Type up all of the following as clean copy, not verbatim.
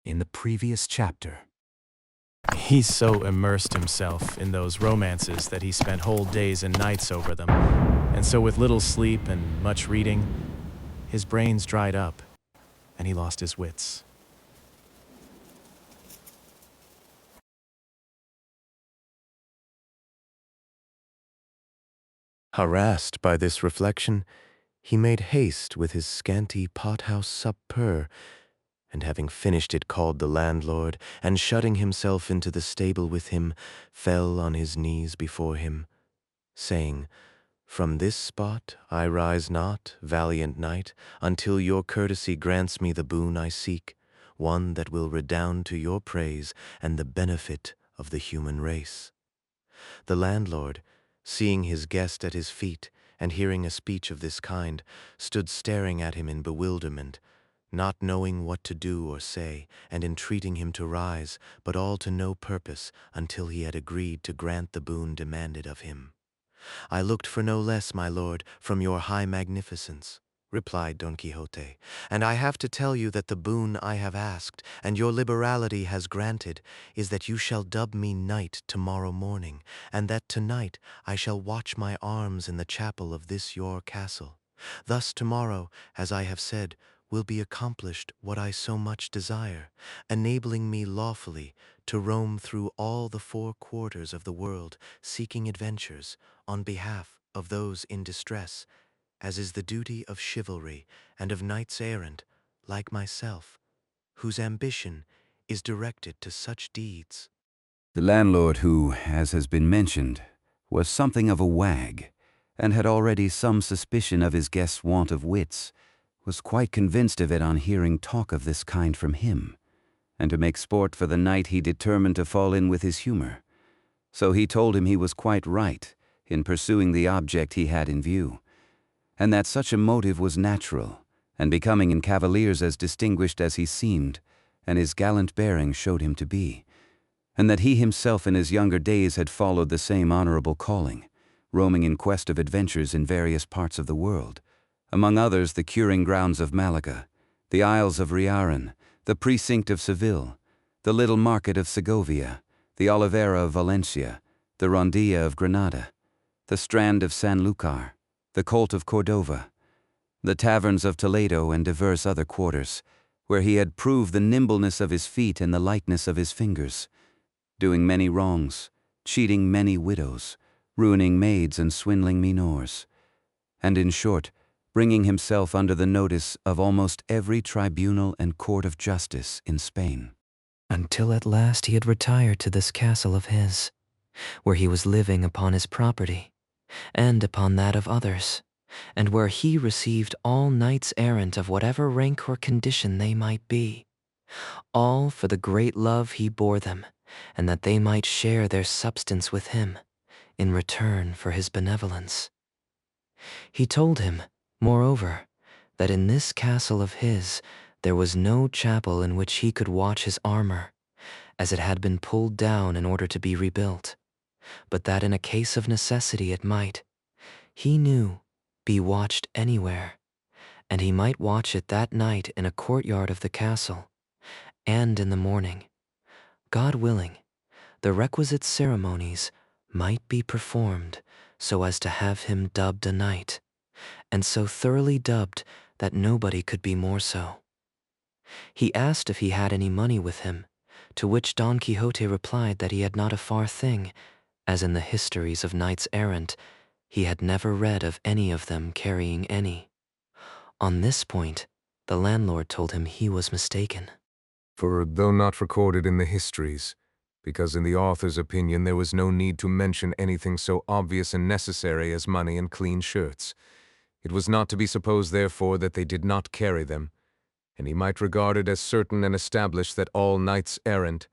in the previous chapter. He so immersed himself in those romances that he spent whole days and nights over them, and so with little sleep and much reading, his brains dried up, and he lost his wits. Harassed by this reflection, he made haste with his scanty pothouse supper, and having finished it called the landlord, and shutting himself into the stable with him, fell on his knees before him, saying, "From this spot I rise not, valiant knight, until your courtesy grants me the boon I seek, one that will redound to your praise and the benefit of the human race." The landlord, seeing his guest at his feet, and hearing a speech of this kind, stood staring at him in bewilderment, not knowing what to do or say, and entreating him to rise, but all to no purpose, until he had agreed to grant the boon demanded of him. "I looked for no less, my lord, from your high magnificence," replied Don Quixote, "and I have to tell you that the boon I have asked, and your liberality has granted, is that you shall dub me knight tomorrow morning, and that tonight I shall watch my arms in the chapel of this your castle. Thus tomorrow, as I have said, will be accomplished what I so much desire, enabling me lawfully to roam through all the four quarters of the world, seeking adventures on behalf of those in distress, as is the duty of chivalry and of knights errant, like myself, whose ambition is directed to such deeds." The landlord, who, as has been mentioned, was something of a wag, and had already some suspicion of his guest's want of wits, was quite convinced of it on hearing talk of this kind from him, and to make sport for the night he determined to fall in with his humor. So he told him he was quite right in pursuing the object he had in view, and that such a motive was natural, and becoming in cavaliers as distinguished as he seemed, and his gallant bearing showed him to be, and that he himself in his younger days had followed the same honorable calling, roaming in quest of adventures in various parts of the world, among others the curing grounds of Malaga, the Isles of Riaran, the precinct of Seville, the little market of Segovia, the Oliveira of Valencia, the Rondilla of Granada, the Strand of Sanlúcar, the Colt of Cordova, the taverns of Toledo and divers other quarters, where he had proved the nimbleness of his feet and the lightness of his fingers, doing many wrongs, cheating many widows, ruining maids and swindling minors, and in short, bringing himself under the notice of almost every tribunal and court of justice in Spain. Until at last he had retired to this castle of his, where he was living upon his property, and upon that of others, and where he received all knights errant of whatever rank or condition they might be, all for the great love he bore them, and that they might share their substance with him, in return for his benevolence. He told him, moreover, that in this castle of his there was no chapel in which he could watch his armor, as it had been pulled down in order to be rebuilt, but that in a case of necessity it might, he knew, be watched anywhere, and he might watch it that night in a courtyard of the castle, and in the morning, God willing, the requisite ceremonies might be performed so as to have him dubbed a knight, and so thoroughly dubbed that nobody could be more so. He asked if he had any money with him, to which Don Quixote replied that he had not a far thing, as in the histories of knights errant he had never read of any of them carrying any. On this point, the landlord told him he was mistaken. For though not recorded in the histories, because in the author's opinion there was no need to mention anything so obvious and necessary as money and clean shirts, it was not to be supposed therefore that they did not carry them, and he might regard it as certain and established that all knights errant,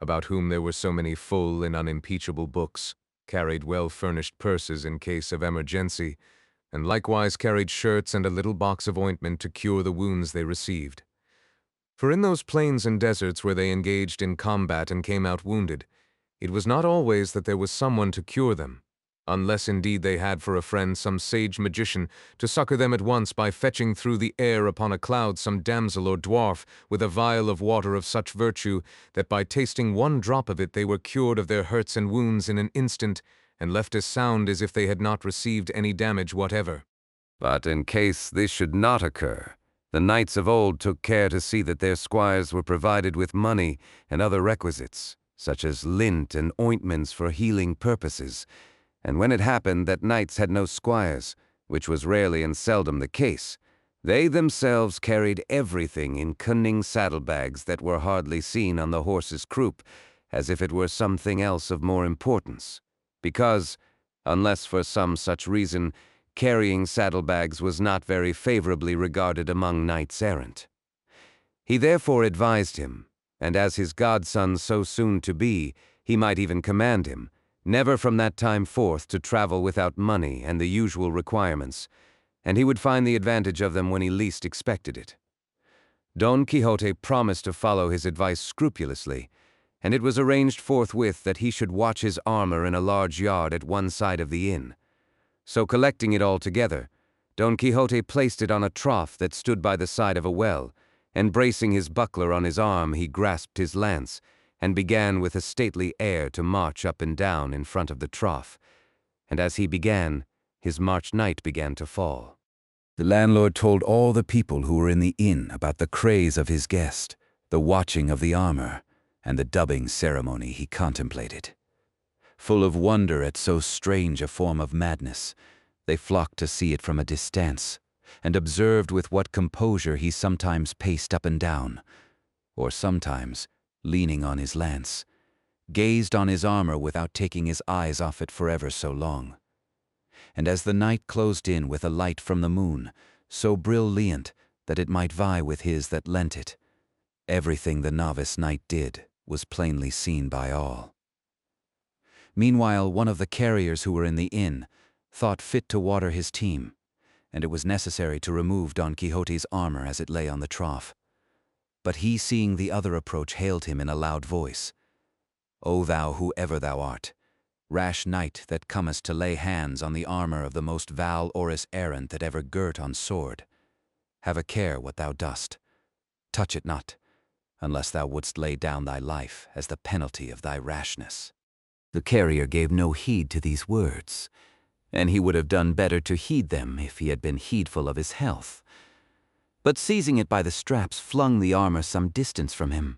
about whom there were so many full and unimpeachable books, carried well-furnished purses in case of emergency, and likewise carried shirts and a little box of ointment to cure the wounds they received. For in those plains and deserts where they engaged in combat and came out wounded, it was not always that there was someone to cure them. unless indeed they had for a friend some sage magician to succor them at once by fetching through the air upon a cloud some damsel or dwarf with a vial of water of such virtue that by tasting one drop of it they were cured of their hurts and wounds in an instant, and left as sound as if they had not received any damage whatever. But in case this should not occur, the knights of old took care to see that their squires were provided with money and other requisites, such as lint and ointments for healing purposes. And when it happened that knights had no squires, which was rarely and seldom the case, they themselves carried everything in cunning saddlebags that were hardly seen on the horse's croup, as if it were something else of more importance. Because, unless for some such reason, carrying saddlebags was not very favorably regarded among knights-errant. He therefore advised him, and as his godson so soon to be, he might even command him, never from that time forth to travel without money and the usual requirements, and he would find the advantage of them when he least expected it. Don Quixote promised to follow his advice scrupulously, and it was arranged forthwith that he should watch his armor in a large yard at one side of the inn. So collecting it all together, Don Quixote placed it on a trough that stood by the side of a well, and bracing his buckler on his arm he grasped his lance, and began with a stately air to march up and down in front of the trough. And as he began, his March night began to fall. The landlord told all the people who were in the inn about the craze of his guest, the watching of the armor, and the dubbing ceremony he contemplated. Full of wonder at so strange a form of madness, they flocked to see it from a distance, and observed with what composure he sometimes paced up and down, or sometimes, leaning on his lance, gazed on his armor without taking his eyes off it for ever so long. And as the night closed in with a light from the moon, so brilliant that it might vie with his that lent it, everything the novice knight did was plainly seen by all. Meanwhile, one of the carriers who were in the inn thought fit to water his team, and it was necessary to remove Don Quixote's armor as it lay on the trough. But he, seeing the other approach, hailed him in a loud voice, "O thou, whoever thou art, rash knight that comest to lay hands on the armor of the most val oris errant that ever girt on sword, have a care what thou dost. Touch it not, unless thou wouldst lay down thy life as the penalty of thy rashness." The carrier gave no heed to these words, and he would have done better to heed them if he had been heedful of his health, but seizing it by the straps flung the armor some distance from him.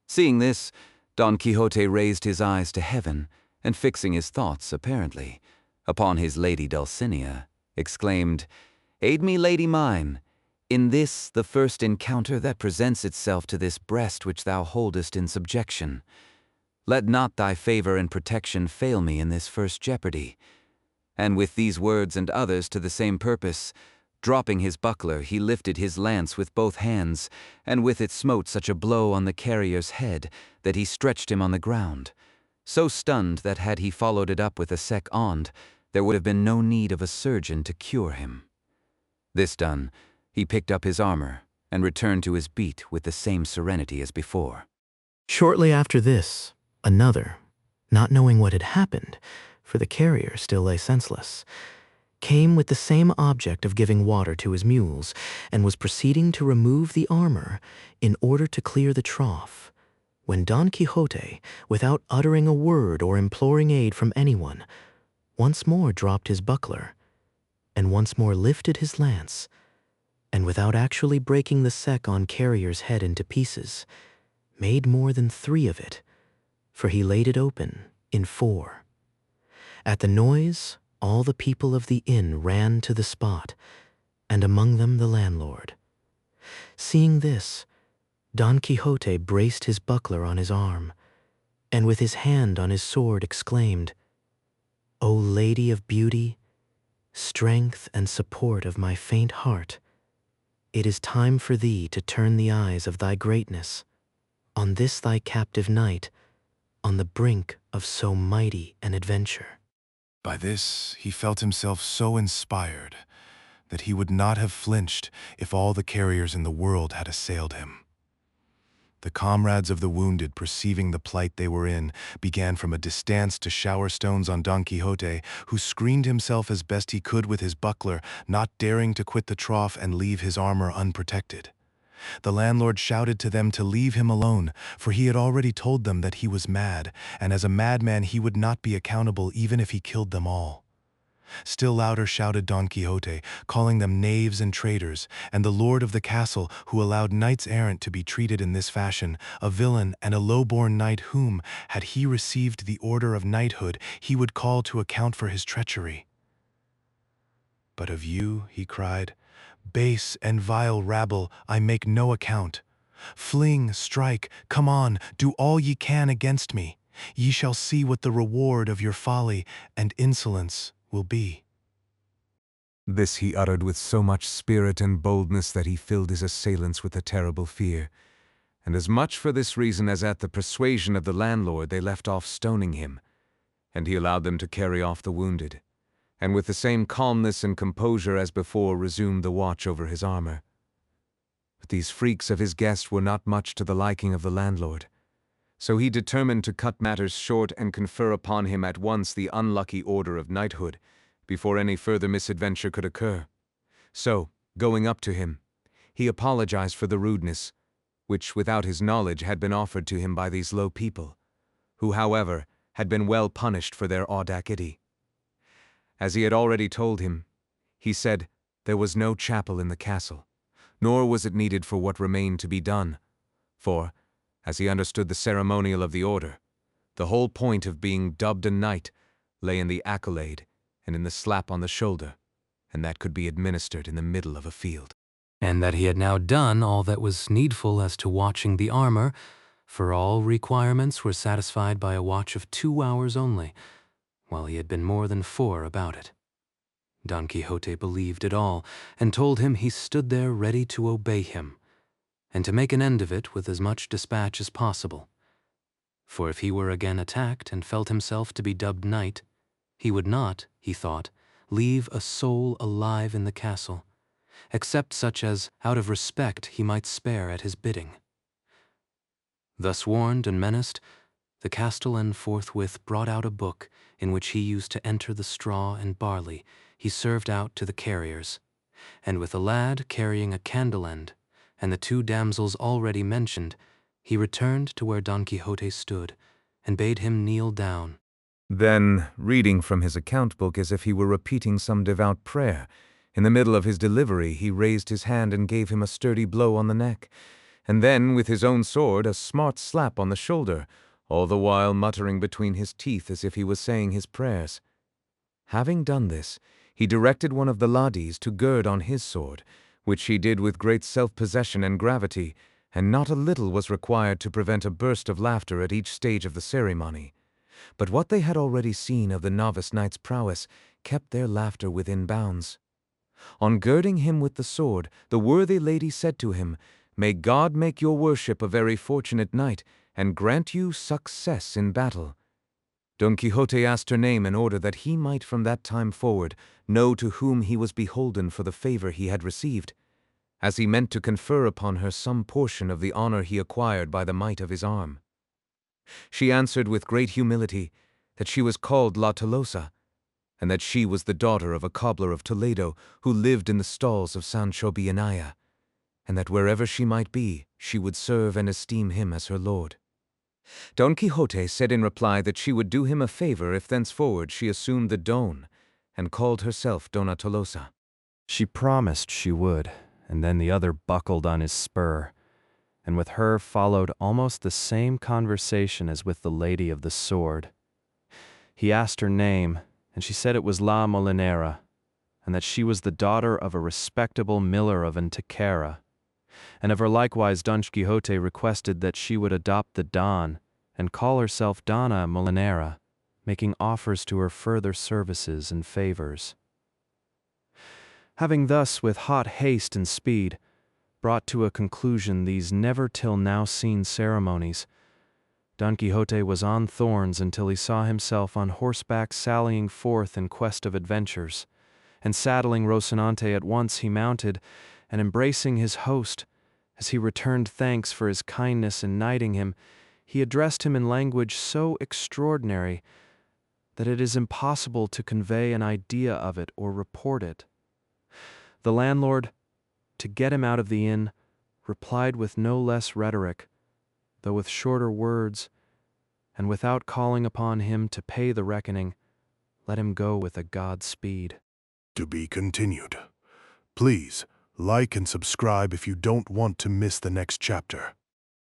Seeing this, Don Quixote raised his eyes to heaven, and fixing his thoughts, apparently, upon his lady Dulcinea, exclaimed, "Aid me, lady mine, in this the first encounter that presents itself to this breast which thou holdest in subjection. Let not thy favor and protection fail me in this first jeopardy." And with these words and others to the same purpose, dropping his buckler, he lifted his lance with both hands, and with it smote such a blow on the carrier's head that he stretched him on the ground, so stunned that had he followed it up with a sec onde, there would have been no need of a surgeon to cure him. This done, he picked up his armor and returned to his beat with the same serenity as before. Shortly after this, another, not knowing what had happened, for the carrier still lay senseless, came with the same object of giving water to his mules, and was proceeding to remove the armor in order to clear the trough, when Don Quixote, without uttering a word or imploring aid from anyone, once more dropped his buckler, and once more lifted his lance, and without actually breaking the sec on carrier's head into pieces, made more than 3 of it, for he laid it open in 4. At the noise, all the people of the inn ran to the spot, and among them the landlord. Seeing this, Don Quixote braced his buckler on his arm, and with his hand on his sword exclaimed, "O Lady of Beauty, strength and support of my faint heart, it is time for thee to turn the eyes of thy greatness on this thy captive knight, on the brink of so mighty an adventure." By this he felt himself so inspired that he would not have flinched if all the carriers in the world had assailed him. The comrades of the wounded, perceiving the plight they were in, began from a distance to shower stones on Don Quixote, who screened himself as best he could with his buckler, not daring to quit the trough and leave his armor unprotected. The landlord shouted to them to leave him alone, for he had already told them that he was mad, and as a madman he would not be accountable even if he killed them all. Still louder shouted Don Quixote, calling them knaves and traitors, and the lord of the castle, who allowed knights-errant to be treated in this fashion, a villain and a low-born knight whom, had he received the order of knighthood, he would call to account for his treachery. "But of you," he cried, "base and vile rabble, I make no account. Fling, strike, come on, do all ye can against me. Ye shall see what the reward of your folly and insolence will be." This he uttered with so much spirit and boldness that he filled his assailants with a terrible fear, and as much for this reason as at the persuasion of the landlord they left off stoning him, and he allowed them to carry off the wounded, and with the same calmness and composure as before resumed the watch over his armor. But these freaks of his guest were not much to the liking of the landlord, so he determined to cut matters short and confer upon him at once the unlucky order of knighthood, before any further misadventure could occur. So, going up to him, he apologized for the rudeness, which without his knowledge had been offered to him by these low people, who, however, had been well punished for their audacity. As he had already told him, he said there was no chapel in the castle, nor was it needed for what remained to be done, for, as he understood the ceremonial of the order, the whole point of being dubbed a knight lay in the accolade and in the slap on the shoulder, and that could be administered in the middle of a field. And that he had now done all that was needful as to watching the armor, for all requirements were satisfied by a watch of 2 hours only, while he had been more than 4 about it. Don Quixote believed it all, and told him he stood there ready to obey him, and to make an end of it with as much dispatch as possible. For if he were again attacked and felt himself to be dubbed knight, he would not, he thought, leave a soul alive in the castle, except such as, out of respect, he might spare at his bidding. Thus warned and menaced, the castellan forthwith brought out a book in which he used to enter the straw and barley he served out to the carriers, and with a lad carrying a candle end, and the 2 damsels already mentioned, he returned to where Don Quixote stood, and bade him kneel down. Then, reading from his account book as if he were repeating some devout prayer, in the middle of his delivery he raised his hand and gave him a sturdy blow on the neck, and then with his own sword a smart slap on the shoulder, all the while muttering between his teeth as if he was saying his prayers. Having done this, he directed one of the ladies to gird on his sword, which he did with great self-possession and gravity, and not a little was required to prevent a burst of laughter at each stage of the ceremony. But what they had already seen of the novice knight's prowess kept their laughter within bounds. On girding him with the sword, the worthy lady said to him, "May God make your worship a very fortunate knight, and grant you success in battle." Don Quixote asked her name in order that he might from that time forward know to whom he was beholden for the favor he had received, as he meant to confer upon her some portion of the honor he acquired by the might of his arm. She answered with great humility that she was called La Tolosa, and that she was the daughter of a cobbler of Toledo who lived in the stalls of Sancho Bienaya, and that wherever she might be, she would serve and esteem him as her lord. Don Quixote said in reply that she would do him a favor if thenceforward she assumed the Don, and called herself Dona Tolosa. She promised she would, and then the other buckled on his spur, and with her followed almost the same conversation as with the lady of the sword. He asked her name, and she said it was La Molinera, and that she was the daughter of a respectable miller of Antequera, and of her likewise Don Quixote requested that she would adopt the Don, and call herself Donna Molinera, making offers to her further services and favors. Having thus, with hot haste and speed, brought to a conclusion these never till now seen ceremonies, Don Quixote was on thorns until he saw himself on horseback sallying forth in quest of adventures, and saddling Rocinante at once he mounted, and embracing his host, As he returned thanks for his kindness in knighting him, he addressed him in language so extraordinary that it is impossible to convey an idea of it or report it. The landlord, to get him out of the inn, replied with no less rhetoric, though with shorter words, and without calling upon him to pay the reckoning, let him go with a Godspeed. To be continued. Please like and subscribe if you don't want to miss the next chapter.